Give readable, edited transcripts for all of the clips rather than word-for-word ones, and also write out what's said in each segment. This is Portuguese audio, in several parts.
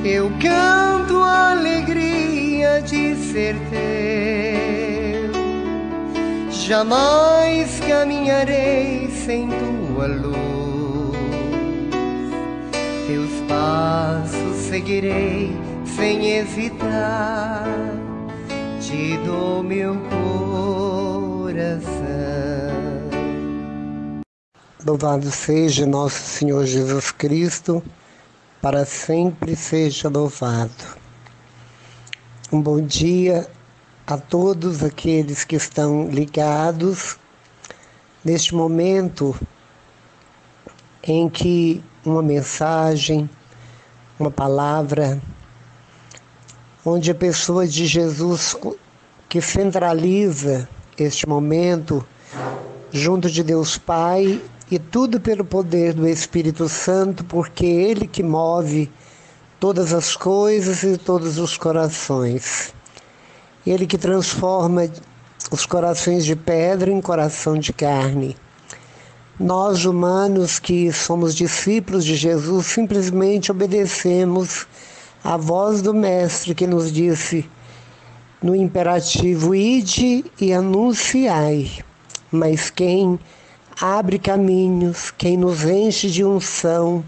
Eu canto a alegria de ser teu. Jamais caminharei sem tua luz. Teus passos seguirei sem hesitar. Te dou meu coração. Louvado seja nosso Senhor Jesus Cristo, para sempre seja louvado. Um bom dia a todos aqueles que estão ligados neste momento em que uma mensagem, uma palavra, onde a pessoa de Jesus que centraliza este momento junto de Deus Pai, e tudo pelo poder do Espírito Santo, porque é Ele que move todas as coisas e todos os corações. Ele que transforma os corações de pedra em coração de carne. Nós, humanos que somos discípulos de Jesus, simplesmente obedecemos à voz do Mestre que nos disse no imperativo: ide e anunciai. Mas quem abre caminhos, quem nos enche de unção,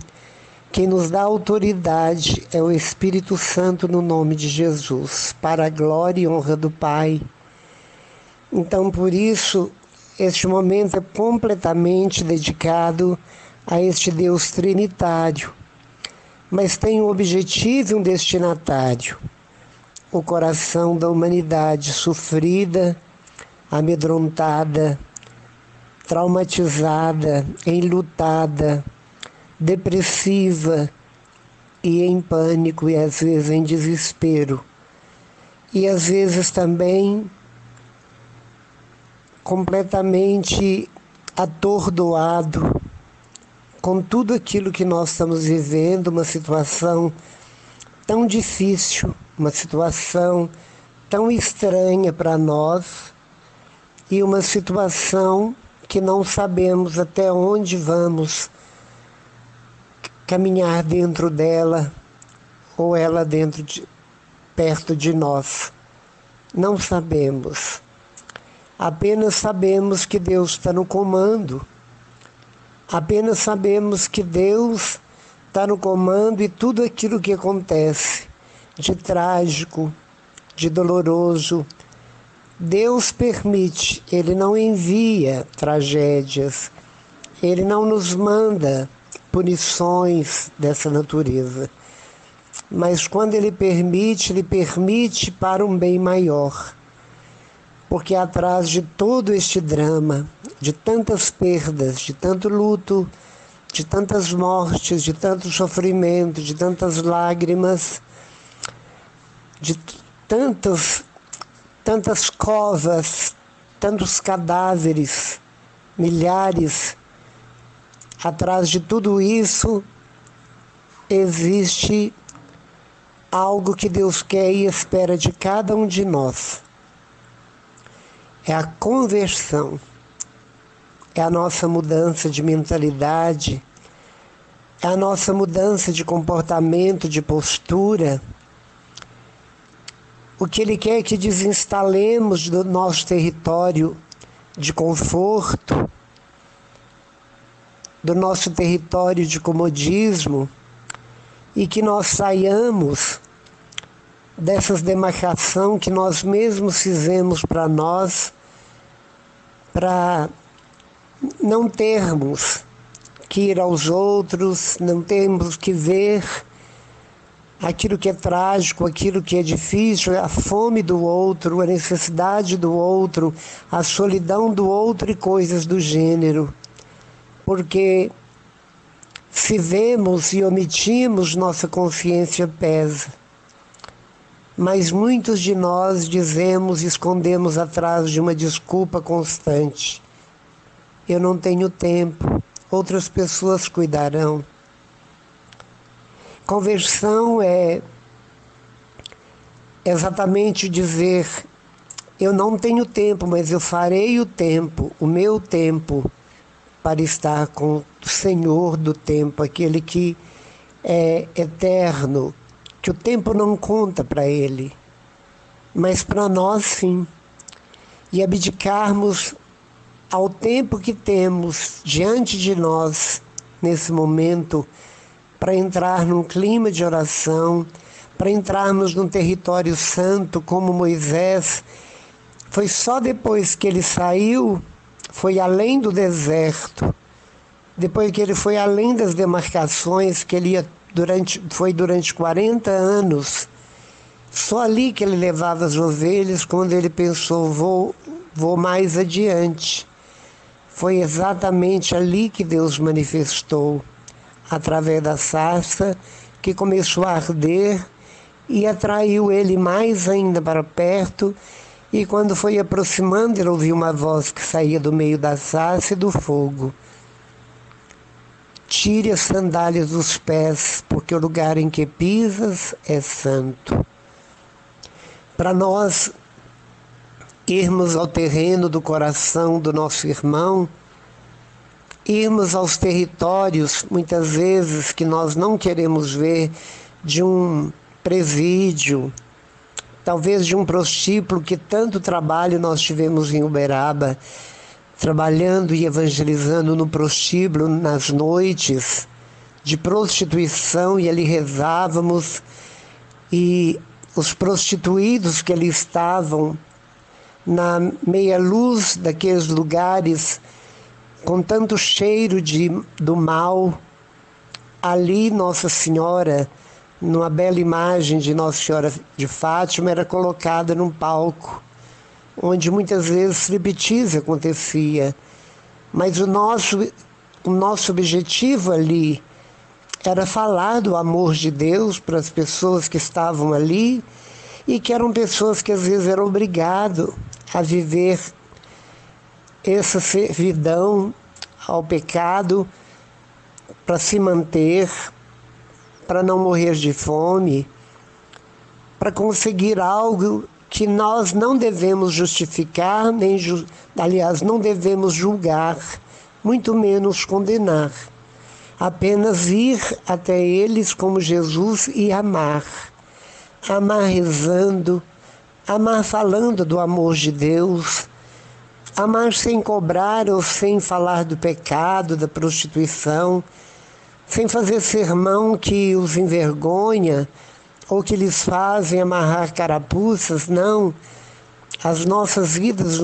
quem nos dá autoridade é o Espírito Santo, no nome de Jesus, para a glória e honra do Pai. Então, por isso, este momento é completamente dedicado a este Deus trinitário, mas tem um objetivo e um destinatário: o coração da humanidade sofrida, amedrontada, traumatizada, enlutada, depressiva e em pânico, e às vezes em desespero, e às vezes também completamente atordoado com tudo aquilo que nós estamos vivendo, uma situação tão difícil, uma situação tão estranha para nós, e uma situação que não sabemos até onde vamos caminhar dentro dela, ou ela perto de nós. Não sabemos. Apenas sabemos que Deus está no comando. Apenas sabemos que Deus está no comando, e tudo aquilo que acontece de trágico, de doloroso, Deus permite. Ele não envia tragédias, Ele não nos manda punições dessa natureza. Mas quando Ele permite para um bem maior. Porque atrás de todo este drama, de tantas perdas, de tanto luto, de tantas mortes, de tanto sofrimento, de tantas lágrimas, de tantas covas, tantos cadáveres, milhares, atrás de tudo isso existe algo que Deus quer e espera de cada um de nós. É a conversão, é a nossa mudança de mentalidade, é a nossa mudança de comportamento, de postura. O que Ele quer é que desinstalemos do nosso território de conforto, do nosso território de comodismo, e que nós saiamos dessas demarcação que nós mesmos fizemos para nós, para não termos que ir aos outros, não termos que ver aquilo que é trágico, aquilo que é difícil, a fome do outro, a necessidade do outro, a solidão do outro e coisas do gênero. Porque se vemos e omitimos, nossa consciência pesa. Mas muitos de nós dizemos e escondemos atrás de uma desculpa constante: eu não tenho tempo, outras pessoas cuidarão. Conversão é exatamente dizer: eu não tenho tempo, mas eu farei o tempo, o meu tempo, para estar com o Senhor do tempo, aquele que é eterno, que o tempo não conta para ele, mas para nós sim. E abdicarmos ao tempo que temos diante de nós nesse momento para entrar num clima de oração, para entrarmos num território santo como Moisés. Foi só depois que ele saiu, foi além do deserto, depois que ele foi além das demarcações, que ele foi durante 40 anos, só ali que ele levava as ovelhas, quando ele pensou, vou mais adiante. Foi exatamente ali que Deus manifestou, através da sarça, que começou a arder e atraiu ele mais ainda para perto. E quando foi aproximando, ele ouviu uma voz que saía do meio da sarça e do fogo: tire as sandálias dos pés, porque o lugar em que pisas é santo. Para nós irmos ao terreno do coração do nosso irmão, irmos aos territórios, muitas vezes, que nós não queremos ver, de um presídio, talvez de um prostíbulo, que tanto trabalho nós tivemos em Uberaba, trabalhando e evangelizando no prostíbulo nas noites de prostituição, e ali rezávamos, e os prostituídos que ali estavam na meia-luz daqueles lugares, com tanto cheiro do mal, ali Nossa Senhora, numa bela imagem de Nossa Senhora de Fátima, era colocada num palco, onde muitas vezes striptease acontecia. Mas o nosso objetivo ali era falar do amor de Deus para as pessoas que estavam ali, e que eram pessoas que às vezes eram obrigadas a viver essa servidão ao pecado para se manter, para não morrer de fome, para conseguir algo que nós não devemos justificar, aliás, não devemos julgar, muito menos condenar. Apenas ir até eles como Jesus e amar. Amar rezando, amar falando do amor de Deus, amar sem cobrar ou sem falar do pecado, da prostituição, sem fazer sermão que os envergonha ou que lhes fazem amarrar carapuças. Não. As nossas vidas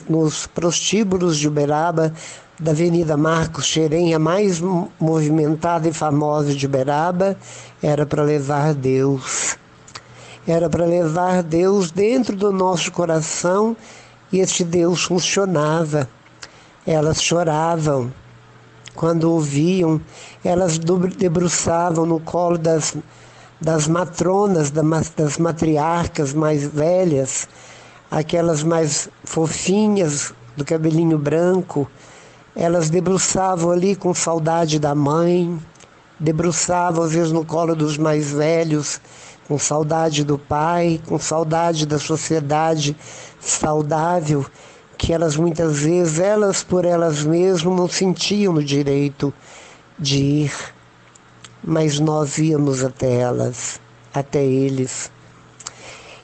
nos prostíbulos de Uberaba, da Avenida Marcos Xerém, a mais movimentada e famosa de Uberaba, era para levar Deus. Era para levar Deus dentro do nosso coração, e este Deus funcionava. Elas choravam quando ouviam, elas debruçavam no colo das matronas, das matriarcas mais velhas, aquelas mais fofinhas, do cabelinho branco. Elas debruçavam ali com saudade da mãe, debruçavam às vezes no colo dos mais velhos, com saudade do pai, com saudade da sociedade saudável, que elas muitas vezes, elas por elas mesmas, não sentiam o direito de ir, mas nós íamos até elas, até eles.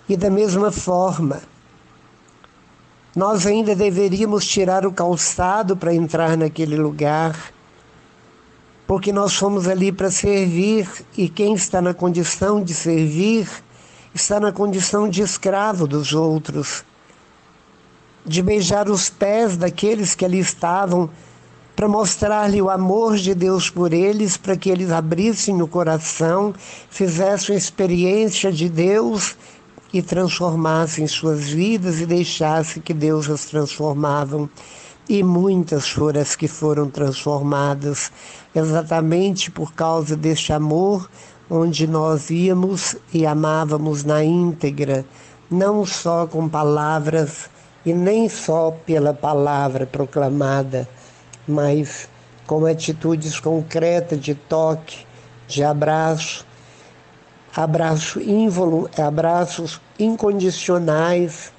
E da mesma forma, nós ainda deveríamos tirar o calçado para entrar naquele lugar, porque nós fomos ali para servir, e quem está na condição de servir, está na condição de escravo dos outros, de beijar os pés daqueles que ali estavam, para mostrar-lhe o amor de Deus por eles, para que eles abrissem o coração, fizessem a experiência de Deus e transformassem suas vidas e deixassem que Deus as transformava. E muitas foram as que foram transformadas, exatamente por causa deste amor, onde nós íamos e amávamos na íntegra, não só com palavras e nem só pela palavra proclamada, mas com atitudes concretas de toque, de abraço, abraços incondicionais,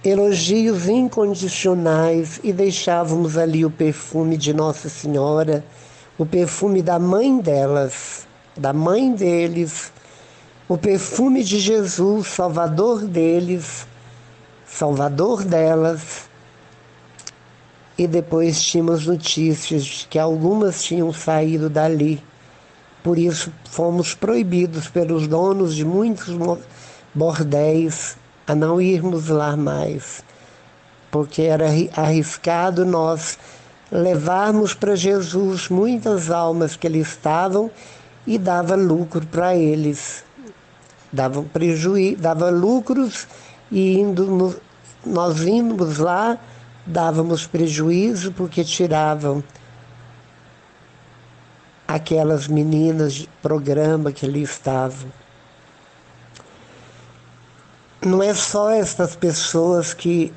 elogios incondicionais, e deixávamos ali o perfume de Nossa Senhora, o perfume da mãe delas, da mãe deles, o perfume de Jesus, Salvador deles, Salvador delas. E depois tínhamos notícias de que algumas tinham saído dali. Por isso fomos proibidos pelos donos de muitos bordéis a não irmos lá mais, porque era arriscado nós levarmos para Jesus muitas almas que ali estavam e dava lucro para eles. Dava prejuízo, dava lucros e nós íamos lá, dávamos prejuízo porque tiravam aquelas meninas de programa que ali estavam. Não é só essas pessoas que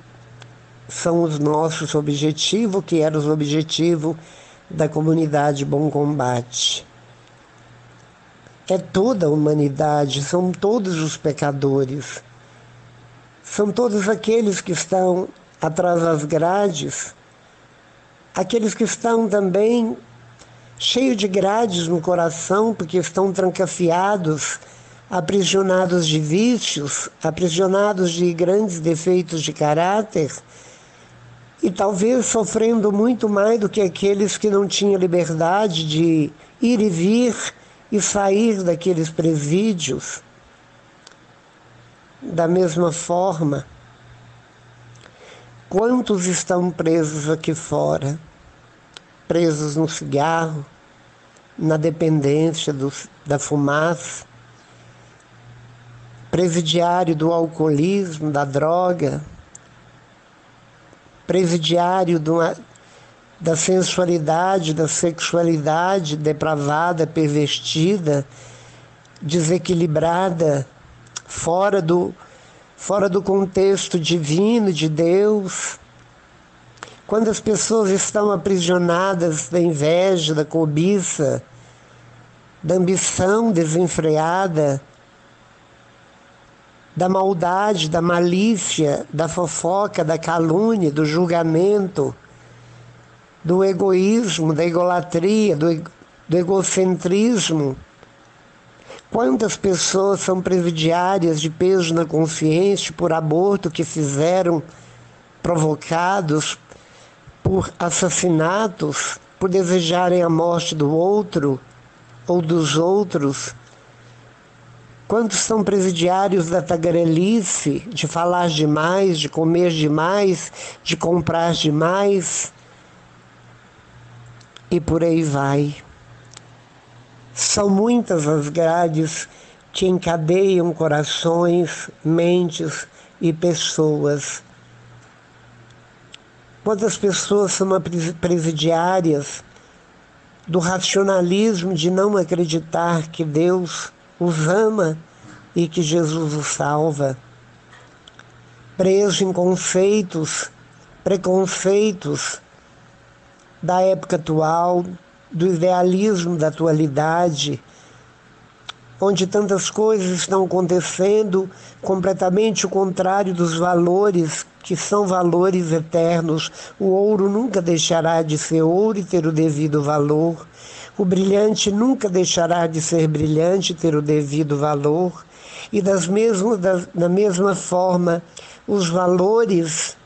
são os nossos objetivos, que eram os objetivos da comunidade Bom Combate. É toda a humanidade, são todos os pecadores. São todos aqueles que estão atrás das grades, aqueles que estão também cheios de grades no coração, porque estão trancafiados, aprisionados de vícios, aprisionados de grandes defeitos de caráter, e talvez sofrendo muito mais do que aqueles que não tinham liberdade de ir e vir e sair daqueles presídios. Da mesma forma, quantos estão presos aqui fora? Presos no cigarro, na dependência da fumaça, presidiário do alcoolismo, da droga, presidiário da sensualidade, da sexualidade depravada, pervertida, desequilibrada, fora do contexto divino de Deus. Quando as pessoas estão aprisionadas da inveja, da cobiça, da ambição desenfreada, da maldade, da malícia, da fofoca, da calúnia, do julgamento, do egoísmo, da egolatria, do egocentrismo. Quantas pessoas são presidiárias de peso na consciência por aborto que fizeram, provocados por assassinatos, por desejarem a morte do outro ou dos outros? Quantos são presidiários da tagarelice, de falar demais, de comer demais, de comprar demais? E por aí vai. São muitas as grades que encadeiam corações, mentes e pessoas. Quantas pessoas são presidiárias do racionalismo de não acreditar que Deus os ama e que Jesus os salva, preso em conceitos, preconceitos da época atual, do idealismo da atualidade, onde tantas coisas estão acontecendo completamente o contrário dos valores que são valores eternos. O ouro nunca deixará de ser ouro e ter o devido valor. O brilhante nunca deixará de ser brilhante e ter o devido valor. E da mesma forma, os valores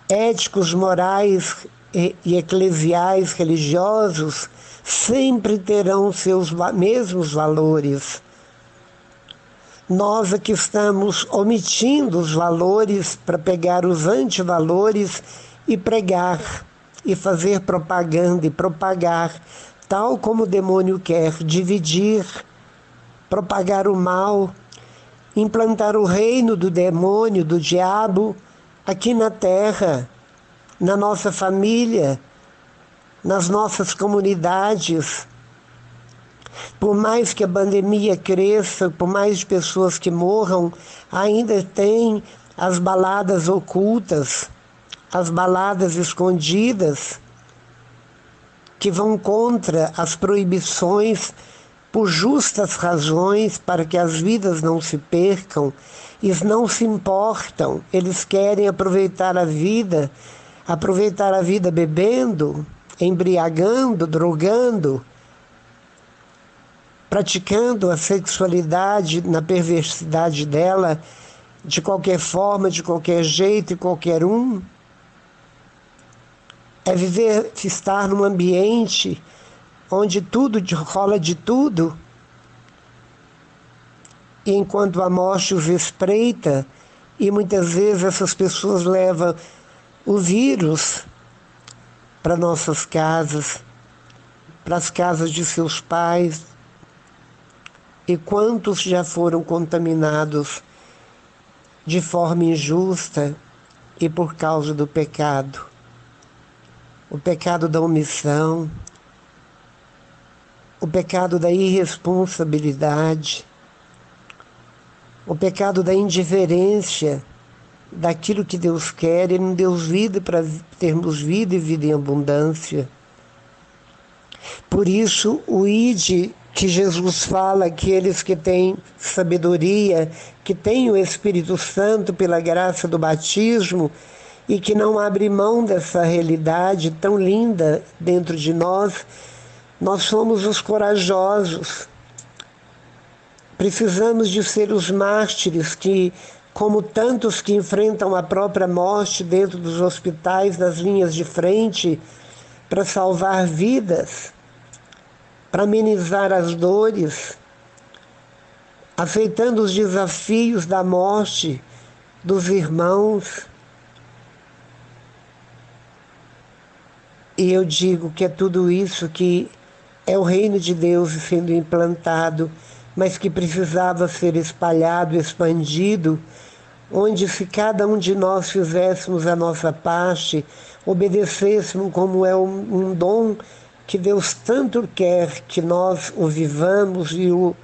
éticos, morais e eclesiais, religiosos, sempre terão seus mesmos valores. Nós aqui estamos omitindo os valores para pegar os antivalores e pregar, e fazer propaganda e propagar, tal como o demônio quer, dividir, propagar o mal, implantar o reino do demônio, do diabo, aqui na terra, na nossa família, nas nossas comunidades. Por mais que a pandemia cresça, por mais pessoas que morram, ainda tem as baladas ocultas, as baladas escondidas, que vão contra as proibições por justas razões, para que as vidas não se percam. Eles não se importam, eles querem aproveitar a vida bebendo, embriagando, drogando, praticando a sexualidade na perversidade dela, de qualquer forma, de qualquer jeito e qualquer um. É viver, estar num ambiente onde tudo rola de tudo, e enquanto a morte os espreita, e muitas vezes essas pessoas levam o vírus para nossas casas, para as casas de seus pais. E quantos já foram contaminados de forma injusta e por causa do pecado? O pecado da omissão, o pecado da irresponsabilidade, o pecado da indiferença daquilo que Deus quer. Ele não deu vida para termos vida e vida em abundância. Por isso, o ide que Jesus fala, aqueles que têm sabedoria, que têm o Espírito Santo pela graça do batismo e que não abrem mão dessa realidade tão linda dentro de nós, nós somos os corajosos. Precisamos de ser os mártires que, como tantos que enfrentam a própria morte dentro dos hospitais, nas linhas de frente, para salvar vidas, para amenizar as dores, aceitando os desafios da morte dos irmãos. E eu digo que é tudo isso que é o reino de Deus sendo implantado, mas que precisava ser espalhado, expandido, onde se cada um de nós fizéssemos a nossa parte, obedecêssemos como é um dom que Deus tanto quer que nós o vivamos e o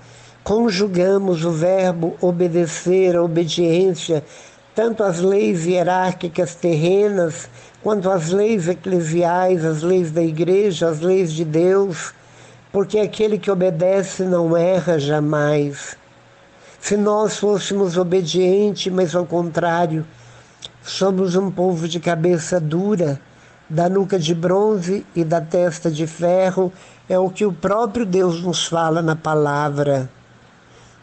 conjugamos, o verbo obedecer, a obediência, tanto às leis hierárquicas terrenas, quanto às leis eclesiais, as leis da igreja, as leis de Deus, porque aquele que obedece não erra jamais. Se nós fôssemos obedientes, mas ao contrário, somos um povo de cabeça dura, da nuca de bronze e da testa de ferro, é o que o próprio Deus nos fala na palavra.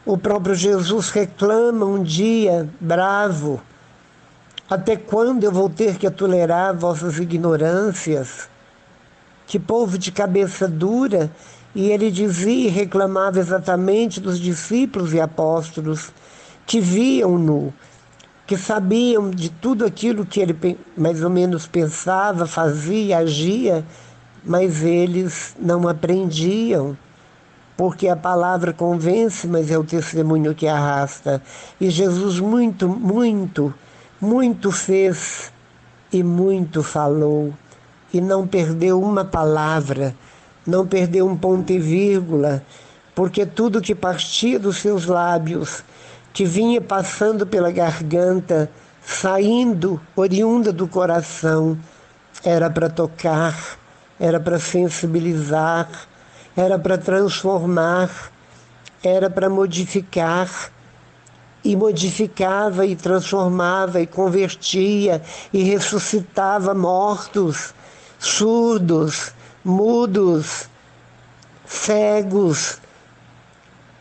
O próprio Jesus reclama um dia, bravo: até quando eu vou ter que tolerar vossas ignorâncias? Que povo de cabeça dura! E ele dizia e reclamava exatamente dos discípulos e apóstolos que viam-no, que sabiam de tudo aquilo que ele mais ou menos pensava, fazia, agia, mas eles não aprendiam, porque a palavra convence, mas é o testemunho que arrasta. E Jesus muito, muito, muito fez e muito falou, e não perdeu uma palavra, não perdeu um ponto e vírgula, porque tudo que partia dos seus lábios, que vinha passando pela garganta, saindo, oriunda do coração, era para tocar, era para sensibilizar, era para transformar, era para modificar, e modificava e transformava e convertia e ressuscitava mortos, surdos, mudos, cegos,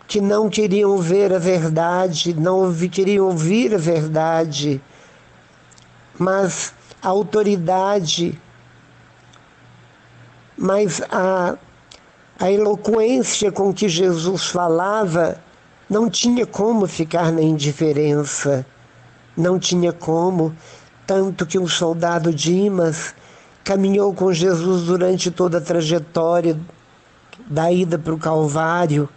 que não queriam ver a verdade, não queriam ouvir a verdade, mas a autoridade, mas a eloquência com que Jesus falava não tinha como ficar na indiferença, não tinha como, tanto que um soldado Dimas caminhou com Jesus durante toda a trajetória da ida para o Calvário,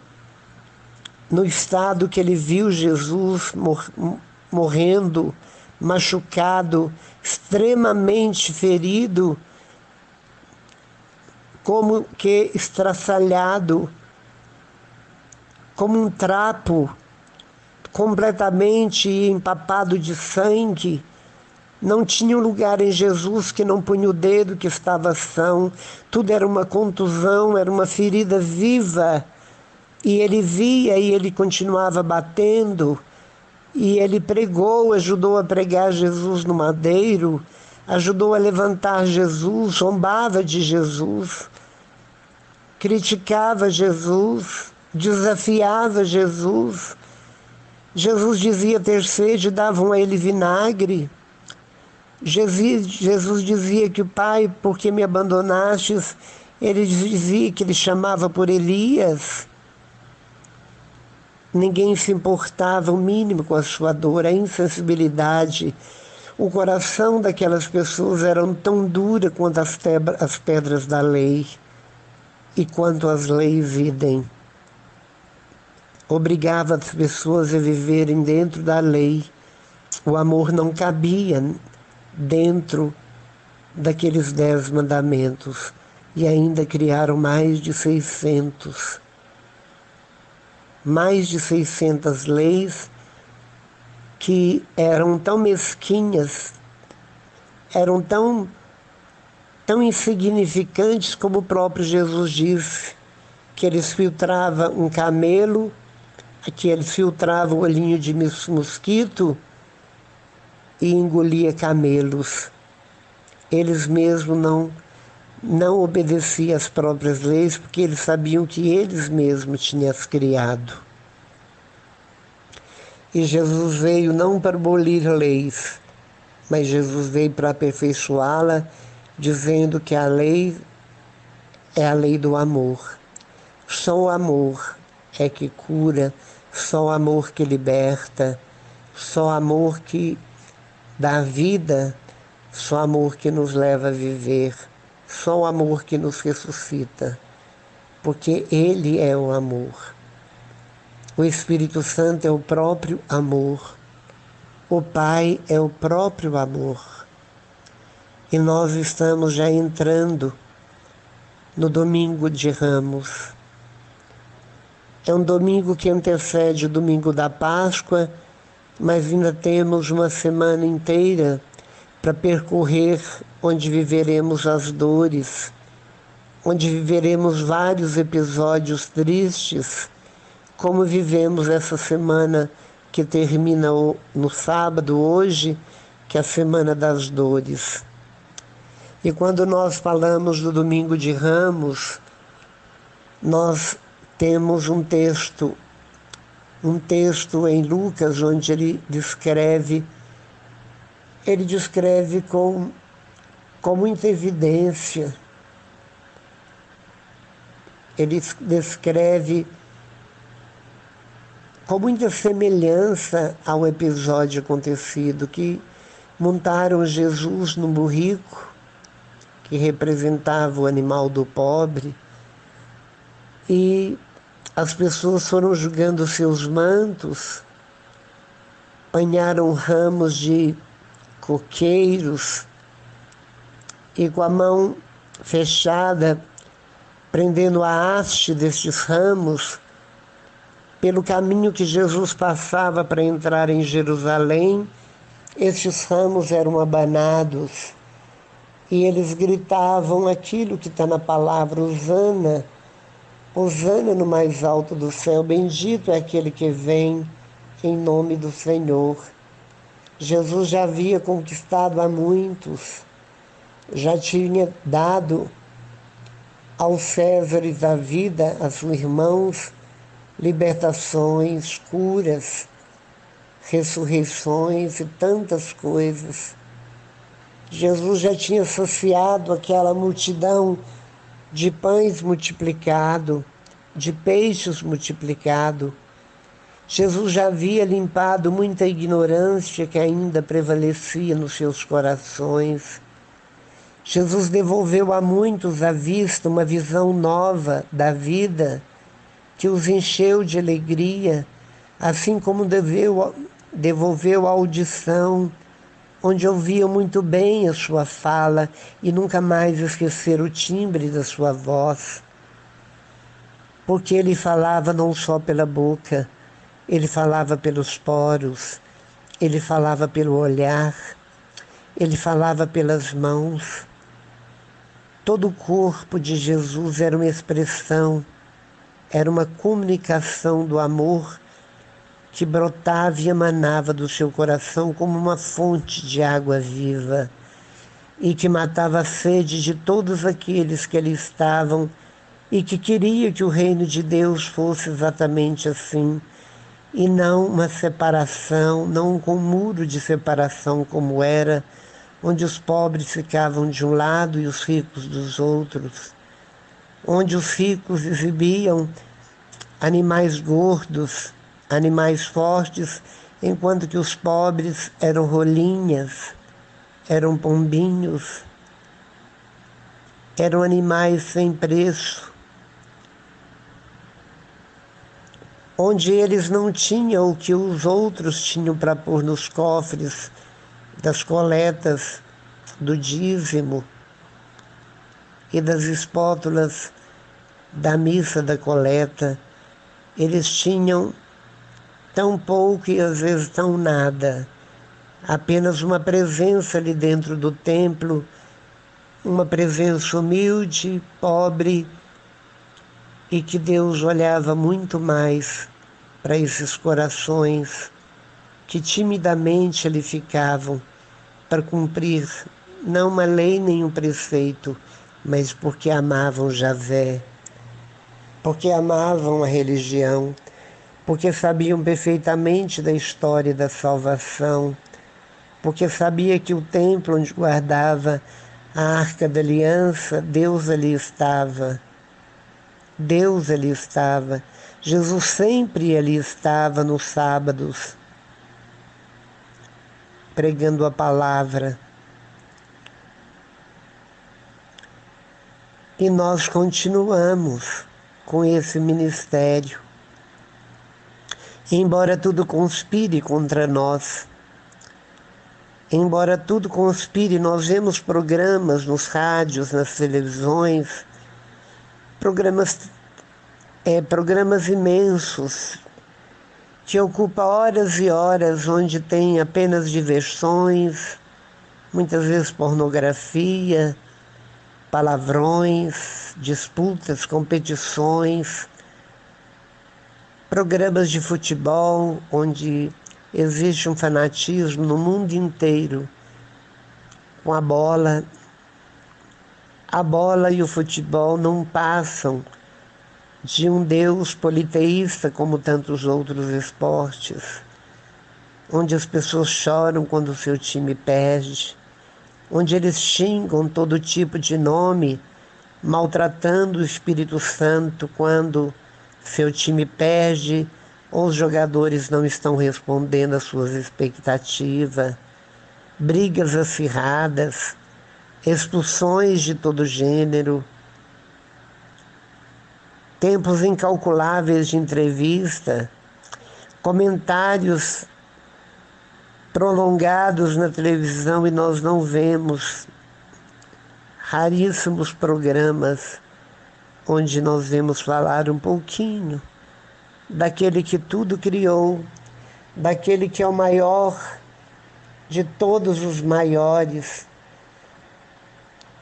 no estado que ele viu Jesus morrendo, machucado, extremamente ferido, como que estraçalhado, como um trapo, completamente empapado de sangue. Não tinha um lugar em Jesus que não punha o dedo, que estava são. Tudo era uma contusão, era uma ferida viva. E ele via e ele continuava batendo. E ele pregou, ajudou a pregar Jesus no madeiro, ajudou a levantar Jesus, zombava de Jesus, criticava Jesus, desafiava Jesus. Jesus dizia ter sede, davam a ele vinagre. Jesus dizia que o Pai, por que me abandonastes? Ele dizia que ele chamava por Elias. Ninguém se importava o mínimo com a sua dor, a insensibilidade. O coração daquelas pessoas era tão duro quanto as pedras da lei e quanto as leis idem. Obrigava as pessoas a viverem dentro da lei. O amor não cabia dentro daqueles 10 mandamentos e ainda criaram mais de 600. Mais de 600 leis que eram tão mesquinhas, eram tão insignificantes como o próprio Jesus disse, que eles filtravam um camelo, que eles filtravam o olhinho de mosquito e engolia camelos. Eles mesmos não obedeciam às próprias leis, porque eles sabiam que eles mesmos tinham as criado. E Jesus veio não para abolir leis, mas Jesus veio para aperfeiçoá-la, dizendo que a lei é a lei do amor. Só o amor é que cura, só o amor que liberta, só o amor que dá vida, só o amor que nos leva a viver, só o amor que nos ressuscita, porque Ele é o amor. O Espírito Santo é o próprio amor. O Pai é o próprio amor. E nós estamos já entrando no domingo de Ramos. É um domingo que antecede o domingo da Páscoa, mas ainda temos uma semana inteira para percorrer onde viveremos as dores, onde viveremos vários episódios tristes, como vivemos essa semana que termina no sábado hoje, que é a Semana das Dores. E quando nós falamos do Domingo de Ramos, nós temos um texto em Lucas onde ele descreve com muita evidência, ele descreve com muita semelhança ao episódio acontecido, que montaram Jesus no burrico, que representava o animal do pobre, e as pessoas foram jogando seus mantos, apanharam ramos de coqueiros e com a mão fechada, prendendo a haste destes ramos, pelo caminho que Jesus passava para entrar em Jerusalém, estes ramos eram abanados e eles gritavam aquilo que está na palavra Hosana, Hosana no mais alto do céu, bendito é aquele que vem em nome do Senhor. Jesus já havia conquistado a muitos, já tinha dado aos Césares da vida, a seus irmãos, libertações, curas, ressurreições e tantas coisas. Jesus já tinha saciado aquela multidão de pães multiplicados, de peixes multiplicados. Jesus já havia limpado muita ignorância que ainda prevalecia nos seus corações. Jesus devolveu a muitos à vista uma visão nova da vida, que os encheu de alegria, assim como devolveu a audição, onde ouviam muito bem a sua fala e nunca mais esqueceram o timbre da sua voz. Porque ele falava não só pela boca, ele falava pelos poros, ele falava pelo olhar, ele falava pelas mãos. Todo o corpo de Jesus era uma expressão, era uma comunicação do amor que brotava e emanava do seu coração como uma fonte de água viva e que matava a sede de todos aqueles que ali estavam e que queria que o reino de Deus fosse exatamente assim, e não uma separação, não com um muro de separação como era, onde os pobres ficavam de um lado e os ricos dos outros, onde os ricos exibiam animais gordos, animais fortes, enquanto que os pobres eram rolinhas, eram pombinhos, eram animais sem preço, onde eles não tinham o que os outros tinham para pôr nos cofres das coletas, do dízimo e das espátulas da missa da coleta. Eles tinham tão pouco e às vezes tão nada, apenas uma presença ali dentro do templo, uma presença humilde, pobre, e que Deus olhava muito mais para esses corações que timidamente ali ficavam para cumprir não uma lei nem um preceito, mas porque amavam Javé, porque amavam a religião, porque sabiam perfeitamente da história da salvação, porque sabia que o templo onde guardava a Arca da Aliança, Deus ali estava. Deus ali estava. Jesus sempre ali estava nos sábados, pregando a palavra. E nós continuamos com esse ministério. Embora tudo conspire contra nós, embora tudo conspire, nós vemos programas nos rádios, nas televisões, programas imensos, que ocupam horas e horas, onde tem apenas diversões, muitas vezes pornografia, palavrões, disputas, competições, programas de futebol, onde existe um fanatismo no mundo inteiro com a bola. A bola e o futebol não passam de um Deus politeísta como tantos outros esportes, onde as pessoas choram quando o seu time perde, onde eles xingam todo tipo de nome, maltratando o Espírito Santo quando seu time perde ou os jogadores não estão respondendo às suas expectativas, brigas acirradas, expulsões de todo gênero, tempos incalculáveis de entrevista, comentários prolongados na televisão e nós não vemos, raríssimos programas onde nós vemos falar um pouquinho daquele que tudo criou, daquele que é o maior de todos os maiores.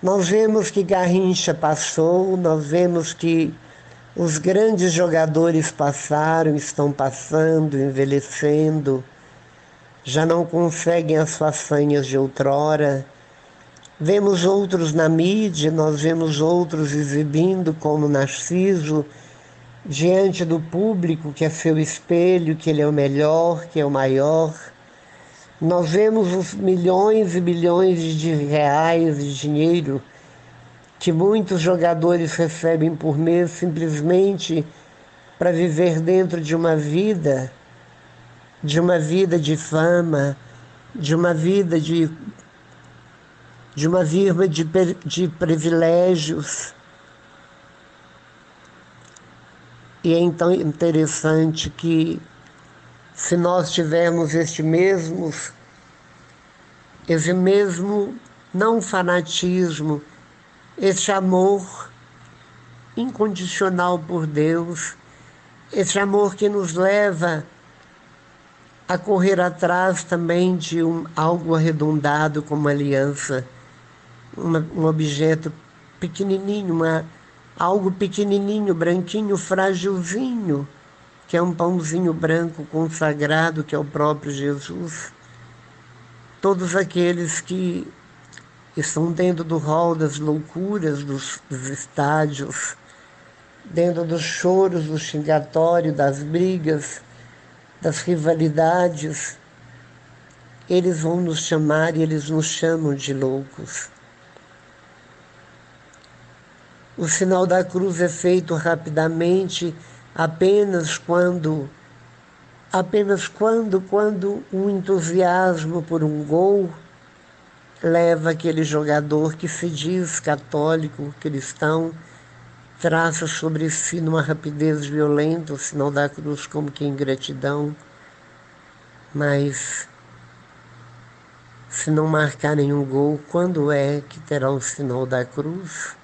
Nós vemos que Garrincha passou, nós vemos que os grandes jogadores passaram, estão passando, envelhecendo, já não conseguem as façanhas de outrora. Vemos outros na mídia, nós vemos outros exibindo como Narciso, diante do público, que é seu espelho, que ele é o melhor, que é o maior. Nós vemos os milhões e bilhões de reais de dinheiro que muitos jogadores recebem por mês simplesmente para viver dentro de uma vida de fama, de uma vida de privilégios. E é então interessante que, se nós tivermos esse mesmo não fanatismo, esse amor incondicional por Deus, esse amor que nos leva a correr atrás também de algo arredondado como aliança, um objeto pequenininho, algo pequenininho, branquinho, frágilzinho, que é um pãozinho branco consagrado, que é o próprio Jesus. Todos aqueles que estão dentro do rol das loucuras dos estádios, dentro dos choros, do xingatório, das brigas, das rivalidades, eles vão nos chamar e eles nos chamam de loucos. O sinal da cruz é feito rapidamente quando o entusiasmo por um gol leva aquele jogador que se diz católico, cristão, traça sobre si numa rapidez violenta o sinal da cruz como que em gratidão, mas se não marcar nenhum gol, quando é que terá o sinal da cruz?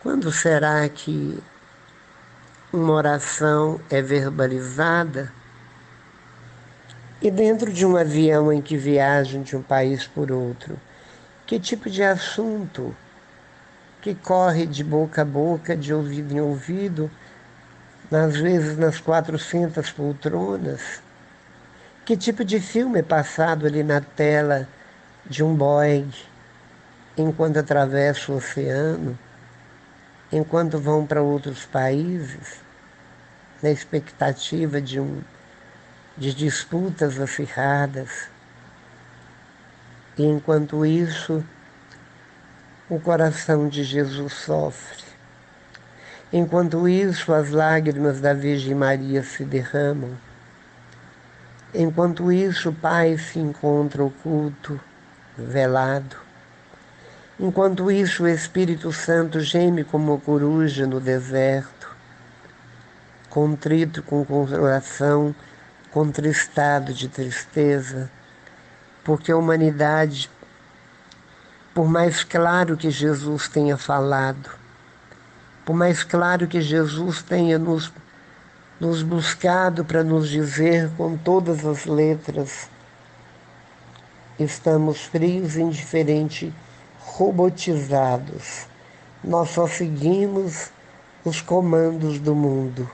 Quando será que uma oração é verbalizada? E dentro de um avião em que viajam de um país por outro, que tipo de assunto que corre de boca a boca, de ouvido em ouvido, às vezes nas 400 poltronas? Que tipo de filme é passado ali na tela de um Boeing enquanto atravessa o oceano, enquanto vão para outros países, na expectativa de disputas acirradas? E enquanto isso, o coração de Jesus sofre. Enquanto isso, as lágrimas da Virgem Maria se derramam. Enquanto isso, o Pai se encontra oculto, velado. Enquanto isso, o Espírito Santo geme como uma coruja no deserto, contrito com o coração contristado de tristeza, porque a humanidade, por mais claro que Jesus tenha falado, por mais claro que Jesus tenha nos buscado para nos dizer com todas as letras, estamos frios, indiferentes, robotizados. Nós só seguimos os comandos do mundo.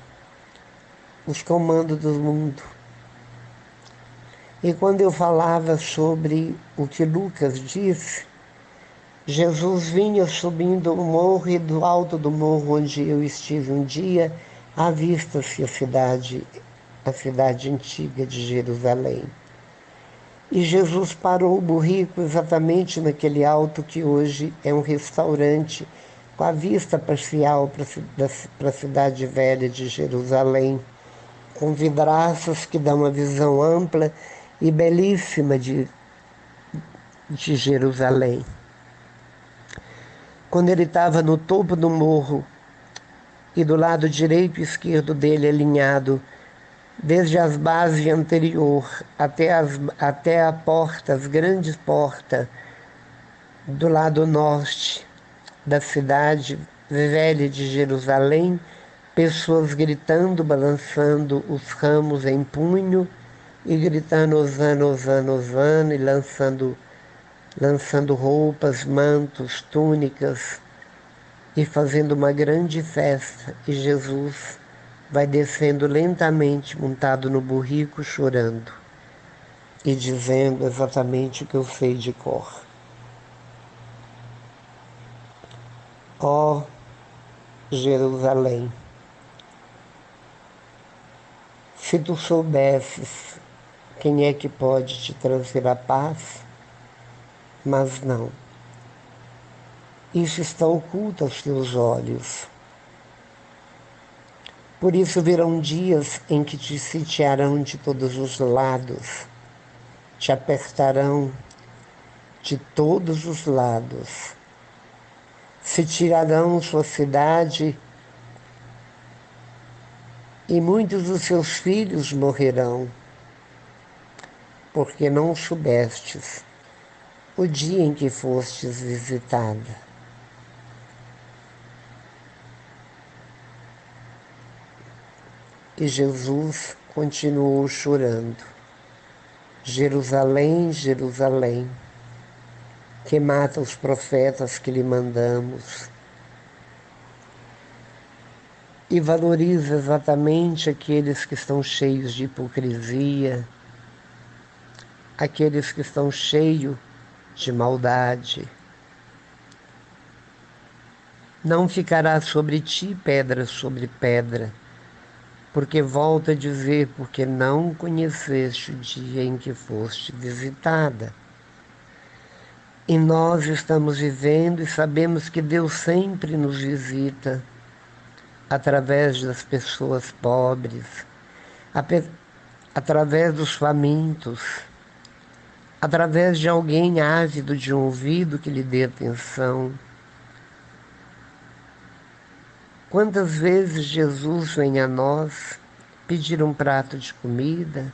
Os comandos do mundo. E quando eu falava sobre o que Lucas disse, Jesus vinha subindo o morro e do alto do morro onde eu estive um dia, avista-se a cidade antiga de Jerusalém. E Jesus parou o burrico exatamente naquele alto que hoje é um restaurante com a vista parcial para a cidade velha de Jerusalém, com vidraças que dão uma visão ampla e belíssima de Jerusalém. Quando ele estava no topo do morro e do lado direito e esquerdo dele alinhado, desde as bases anterior até a porta, as grandes portas do lado norte da cidade velha de Jerusalém, pessoas gritando, balançando os ramos em punho e gritando Hosana, Hosana, Hosana, e lançando roupas, mantos, túnicas e fazendo uma grande festa. E Jesus vai descendo lentamente, montado no burrico, chorando e dizendo exatamente o que eu sei de cor. Ó Jerusalém, se tu soubesses quem é que pode te trazer a paz, mas não. Isso está oculto aos teus olhos. Por isso virão dias em que te sitiarão de todos os lados, te apertarão de todos os lados, se tirarão sua cidade e muitos dos seus filhos morrerão, porque não soubestes o dia em que fostes visitada. E Jesus continuou chorando. Jerusalém, Jerusalém, que mata os profetas que lhe mandamos e valoriza exatamente aqueles que estão cheios de hipocrisia, aqueles que estão cheios de maldade. não ficará sobre ti pedra sobre pedra, porque volta a dizer, porque não conheceste o dia em que foste visitada. E nós estamos vivendo e sabemos que Deus sempre nos visita através das pessoas pobres, através dos famintos, através de alguém ávido de um ouvido que lhe dê atenção. Quantas vezes Jesus vem a nós pedir um prato de comida,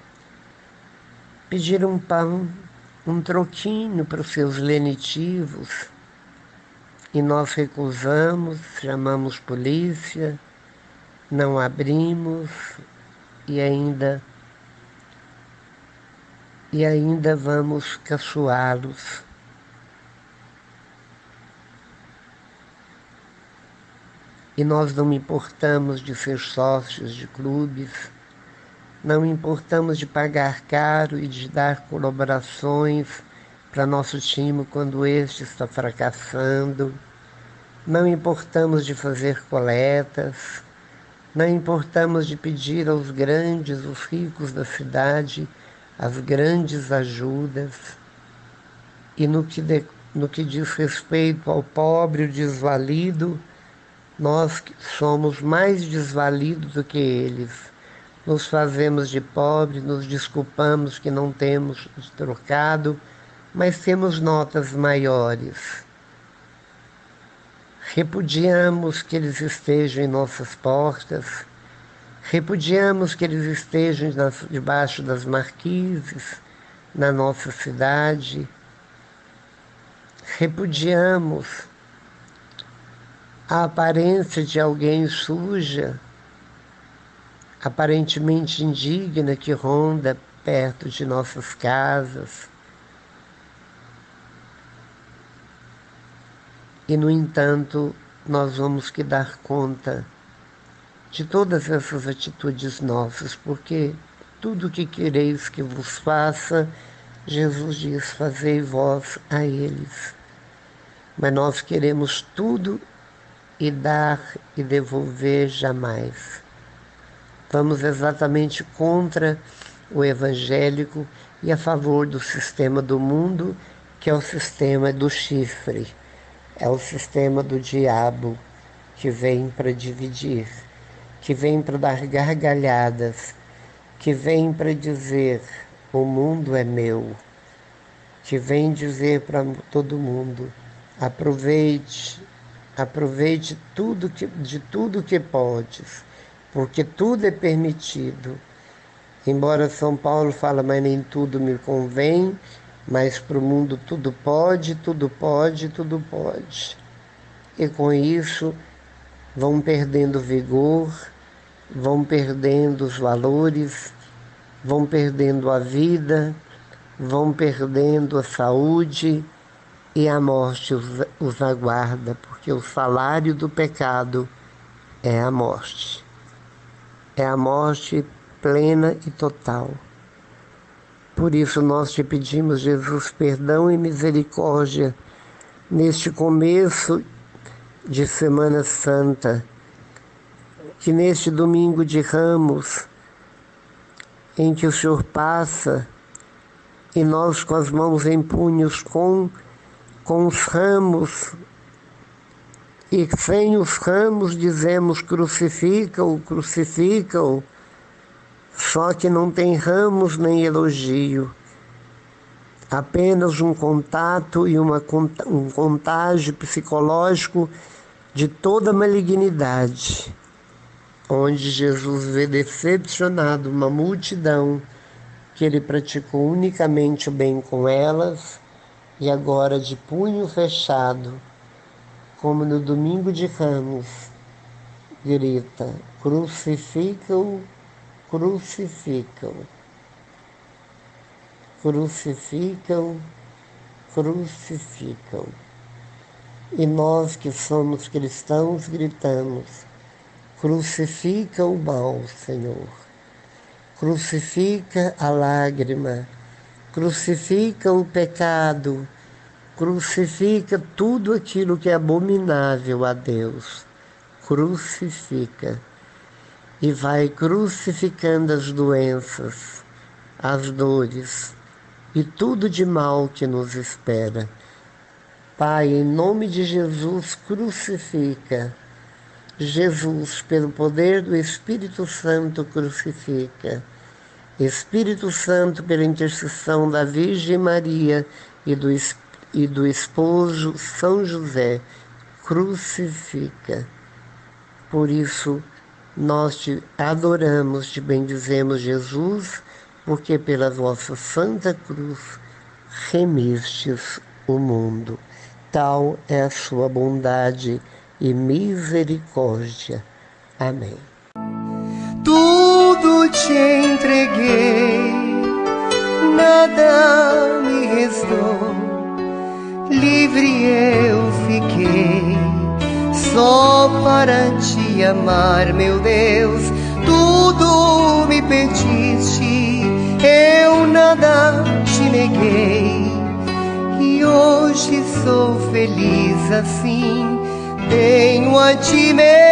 pedir um pão, um troquinho para os seus lenitivos, e nós recusamos, chamamos polícia, não abrimos e ainda vamos caçoá-los. E nós não importamos de ser sócios de clubes, não importamos de pagar caro e de dar colaborações para nosso time quando este está fracassando, não importamos de fazer coletas, não importamos de pedir aos grandes, os ricos da cidade, as grandes ajudas. E no que diz respeito ao pobre, o desvalido, nós somos mais desvalidos do que eles. Nos fazemos de pobre, nos desculpamos que não temos trocado, mas temos notas maiores. Repudiamos que eles estejam em nossas portas, repudiamos que eles estejam debaixo das marquises, na nossa cidade, repudiamos a aparência de alguém suja, aparentemente indigna, que ronda perto de nossas casas. E, no entanto, nós vamos que dar conta de todas essas atitudes nossas, porque tudo o que quereis que vos faça, Jesus diz, fazei vós a eles. Mas nós queremos tudo e dar e devolver jamais. Vamos exatamente contra o evangélico e a favor do sistema do mundo, que é o sistema do chifre, é o sistema do diabo, que vem para dividir, que vem para dar gargalhadas, que vem para dizer, o mundo é meu, que vem dizer para todo mundo, aproveite de tudo que podes, porque tudo é permitido. Embora São Paulo fala, mas nem tudo me convém, mas para o mundo tudo pode, tudo pode, tudo pode. E com isso vão perdendo vigor, vão perdendo os valores, vão perdendo a vida, vão perdendo a saúde, e a morte os aguarda, porque o salário do pecado é a morte. É a morte plena e total. Por isso nós te pedimos, Jesus, perdão e misericórdia neste começo de Semana Santa, que neste domingo de Ramos, em que o Senhor passa, e nós com as mãos em punhos, com os ramos, e sem os ramos dizemos crucifica-o, crucifica-o, só que não tem ramos nem elogio, apenas um contato e um contágio psicológico de toda malignidade, onde Jesus vê decepcionado uma multidão que ele praticou unicamente o bem com elas, e agora de punho fechado, como no domingo de Ramos, grita, crucifica-o, crucifica-o, crucifica-o, crucifica-o. E nós que somos cristãos gritamos, crucifica o mal, Senhor, crucifica a lágrima, crucifica o pecado, Crucifica tudo aquilo que é abominável a Deus. Crucifica. E vai crucificando as doenças, as dores e tudo de mal que nos espera. Pai, em nome de Jesus, crucifica. Jesus, pelo poder do Espírito Santo, crucifica. Espírito Santo, pela intercessão da Virgem Maria e do esposo São José, crucifica. Por isso, nós te adoramos, te bendizemos, Jesus, porque pela vossa Santa Cruz remistes o mundo. Tal é a sua bondade e misericórdia. Amém. Tudo te entreguei, nada me restou, livre eu fiquei, só para te amar, meu Deus. Tudo me pediste, eu nada te neguei, e hoje sou feliz assim, tenho a ti, meu